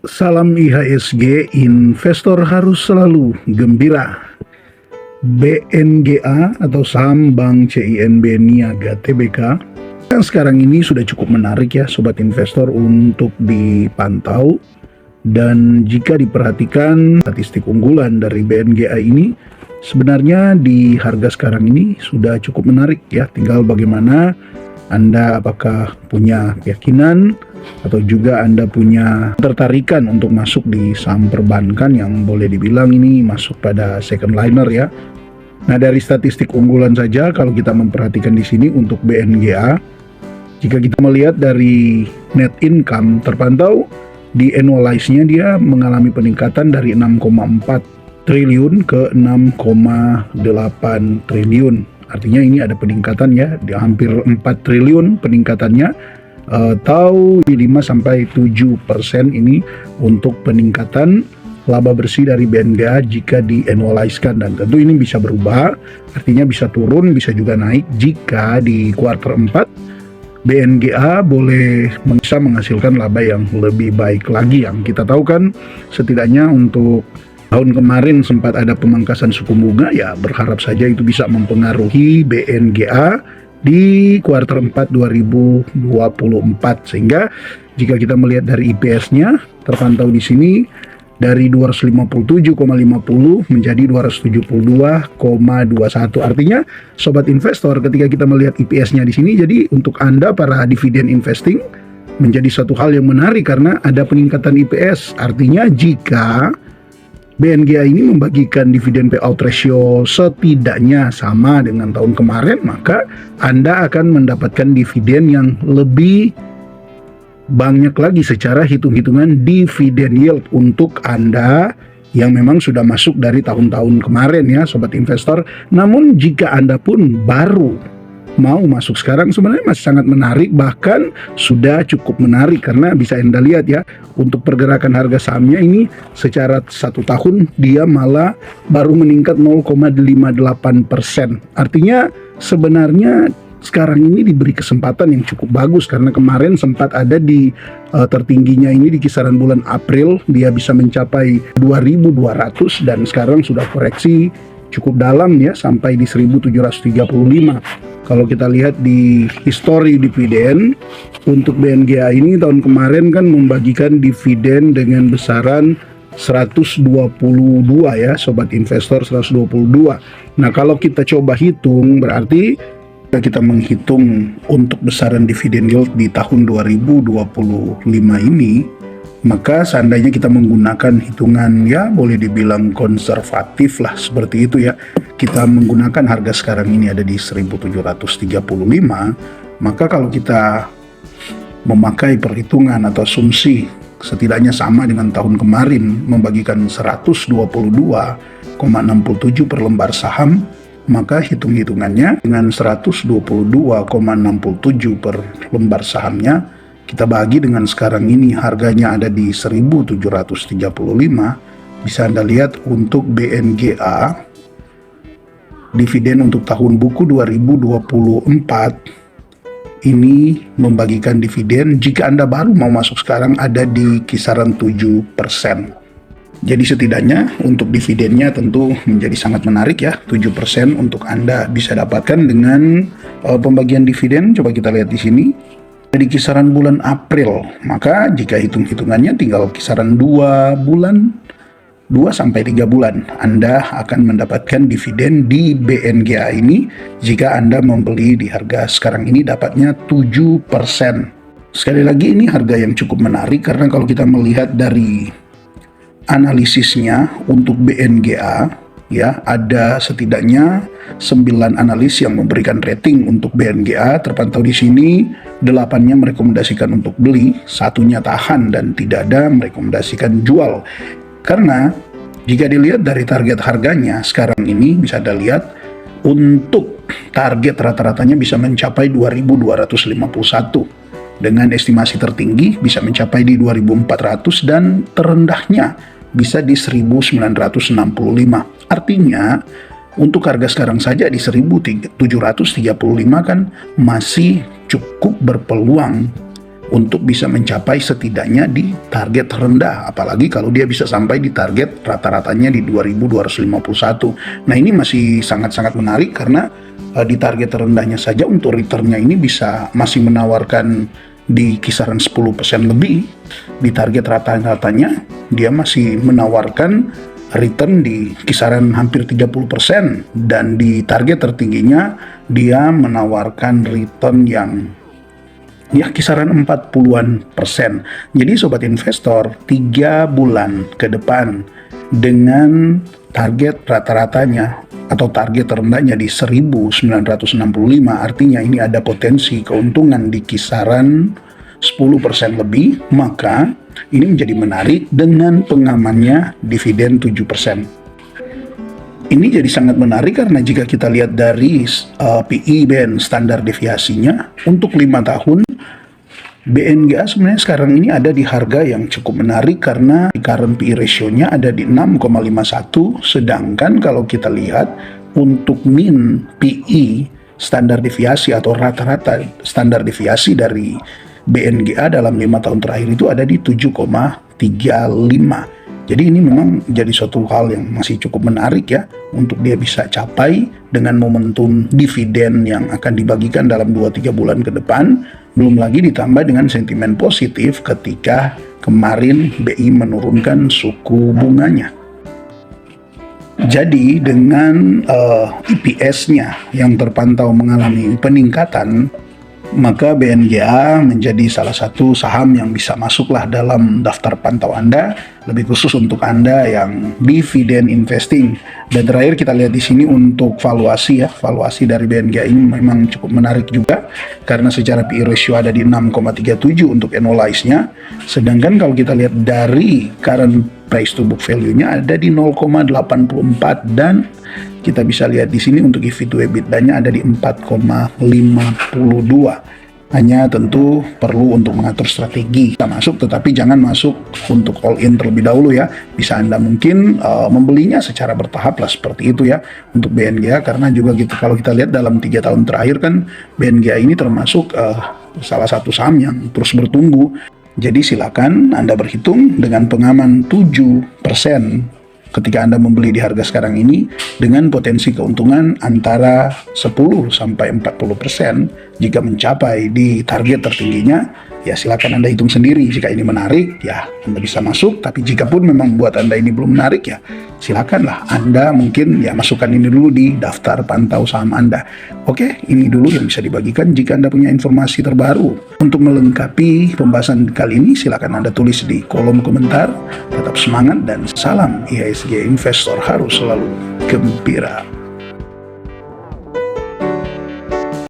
Salam IHSG, investor harus selalu gembira. BNGA atau saham Bank CIMB Niaga Tbk yang sekarang ini sudah cukup menarik ya sobat investor untuk dipantau. Dan jika diperhatikan statistik unggulan dari BNGA ini, sebenarnya di harga sekarang ini sudah cukup menarik ya. Tinggal bagaimana Anda apakah punya keyakinan atau juga Anda punya ketertarikan untuk masuk di saham perbankan yang boleh dibilang ini masuk pada second liner ya. Nah, dari statistik unggulan saja kalau kita memperhatikan di sini untuk BNGA, jika kita melihat dari net income terpantau di annualize-nya dia mengalami peningkatan dari 6,4 triliun ke 6,8 triliun. Artinya ini ada peningkatan ya, di hampir 4 triliun peningkatannya. Atau 5-7% ini untuk peningkatan laba bersih dari BNGA jika di-annualize-kan, dan tentu ini bisa berubah, artinya bisa turun, bisa juga naik jika di kuartal 4 BNGA boleh bisa menghasilkan laba yang lebih baik lagi. Yang kita tahu kan setidaknya untuk tahun kemarin sempat ada pemangkasan suku bunga ya, berharap saja itu bisa mempengaruhi BNGA di kuartal 4 2024, sehingga jika kita melihat dari IPS-nya terpantau di sini dari 257,50 menjadi 272,21. Artinya sobat investor, ketika kita melihat IPS-nya di sini, jadi untuk Anda para dividen investing menjadi satu hal yang menarik karena ada peningkatan IPS. Artinya jika BNGA ini membagikan dividen payout ratio setidaknya sama dengan tahun kemarin, maka Anda akan mendapatkan dividen yang lebih banyak lagi secara hitung-hitungan dividen yield untuk Anda yang memang sudah masuk dari tahun-tahun kemarin ya sobat investor. Namun jika Anda pun baru mau masuk sekarang, sebenarnya masih sangat menarik, bahkan sudah cukup menarik karena bisa Anda lihat ya untuk pergerakan harga sahamnya ini secara 1 tahun dia malah baru meningkat 0,58%. Artinya sebenarnya sekarang ini diberi kesempatan yang cukup bagus karena kemarin sempat ada di tertingginya ini di kisaran bulan April, dia bisa mencapai 2.200 dan sekarang sudah koreksi cukup dalam ya sampai di 1.735. Kalau kita lihat di histori dividen untuk BNGA ini tahun kemarin kan membagikan dividen dengan besaran 122 ya sobat investor, 122. Nah, kalau kita coba hitung berarti kita menghitung untuk besaran dividen yield di tahun 2025 ini, maka seandainya kita menggunakan hitungan ya boleh dibilang konservatif lah seperti itu ya, kita menggunakan harga sekarang ini ada di 1.735, maka kalau kita memakai perhitungan atau asumsi setidaknya sama dengan tahun kemarin membagikan 122,67 per lembar saham, maka hitung-hitungannya dengan 122,67 per lembar sahamnya kita bagi dengan sekarang ini harganya ada di 1.735, bisa Anda lihat untuk BNGA dividen untuk tahun buku 2024 ini membagikan dividen jika Anda baru mau masuk sekarang ada di kisaran 7%. Jadi setidaknya untuk dividennya tentu menjadi sangat menarik ya, 7% untuk Anda bisa dapatkan dengan pembagian dividen. Coba kita lihat di sini di kisaran bulan April, maka jika hitung-hitungannya tinggal kisaran 2 sampai 3 bulan Anda akan mendapatkan dividen di BNGA ini. Jika Anda membeli di harga sekarang ini dapatnya 7%. Sekali lagi ini harga yang cukup menarik karena kalau kita melihat dari analisisnya untuk BNGA ya, ada setidaknya 9 analis yang memberikan rating untuk BNGA. Terpantau di sini 8-nya merekomendasikan untuk beli, 1-nya tahan dan tidak ada merekomendasikan jual. Karena jika dilihat dari target harganya sekarang ini bisa Anda lihat untuk target rata-ratanya bisa mencapai 2.251 dengan estimasi tertinggi bisa mencapai di 2.400 dan terendahnya bisa di 1.965. Artinya untuk harga sekarang saja di 1.735 kan masih cukup berpeluang untuk bisa mencapai setidaknya di target rendah, apalagi kalau dia bisa sampai di target rata-ratanya di 2251. Nah, ini masih sangat-sangat menarik karena di target terendahnya saja untuk returnnya ini masih menawarkan di kisaran 10% lebih. Di target rata-ratanya dia masih menawarkan return di kisaran hampir 30%, dan di target tertingginya dia menawarkan return yang ya kisaran 40-an persen. Jadi sobat investor, 3 bulan ke depan dengan target rata-ratanya atau target terendahnya di 1965, artinya ini ada potensi keuntungan di kisaran 10% lebih, maka ini menjadi menarik dengan pengamannya dividen 7%. Ini jadi sangat menarik karena jika kita lihat dari PE dan standar deviasinya untuk 5 tahun, BNGA sebenarnya sekarang ini ada di harga yang cukup menarik karena current PE ratio-nya ada di 6,51, sedangkan kalau kita lihat untuk mean PE standar deviasi atau rata-rata standar deviasi dari BNGA dalam 5 tahun terakhir itu ada di 7,35. Jadi ini memang jadi suatu hal yang masih cukup menarik ya untuk dia bisa capai dengan momentum dividen yang akan dibagikan dalam 2-3 bulan ke depan. Belum lagi ditambah dengan sentimen positif ketika kemarin BI menurunkan suku bunganya. Jadi dengan EPS-nya yang terpantau mengalami peningkatan, maka BNGA menjadi salah satu saham yang bisa masuklah dalam daftar pantau Anda, lebih khusus untuk Anda yang dividen investing. Dan terakhir kita lihat di sini untuk valuasi ya, valuasi dari BNGA ini memang cukup menarik juga karena secara PE ratio ada di 6,37 untuk annualize-nya, sedangkan kalau kita lihat dari current price to book value-nya ada di 0,84, dan kita bisa lihat di sini untuk EV to EBITDA-nya ada di 4,52. Hanya tentu perlu untuk mengatur strategi. Kita masuk, tetapi jangan masuk untuk all in terlebih dahulu ya. Bisa Anda mungkin membelinya secara bertahap lah seperti itu ya untuk BNGA, karena juga gitu kalau kita lihat dalam 3 tahun terakhir kan BNGA ini termasuk salah satu saham yang terus bertumbuh. Jadi silakan Anda berhitung dengan pengaman 7% ketika Anda membeli di harga sekarang ini dengan potensi keuntungan antara 10 sampai 40% jika mencapai di target tertingginya. Ya silakan Anda hitung sendiri, jika ini menarik ya Anda bisa masuk, tapi jika pun memang buat Anda ini belum menarik ya silakanlah Anda mungkin ya masukkan ini dulu di daftar pantau saham Anda. Oke, ini dulu yang bisa dibagikan. Jika Anda punya informasi terbaru untuk melengkapi pembahasan kali ini, silakan Anda tulis di kolom komentar. Tetap semangat dan salam IHSG Investor harus selalu gembira.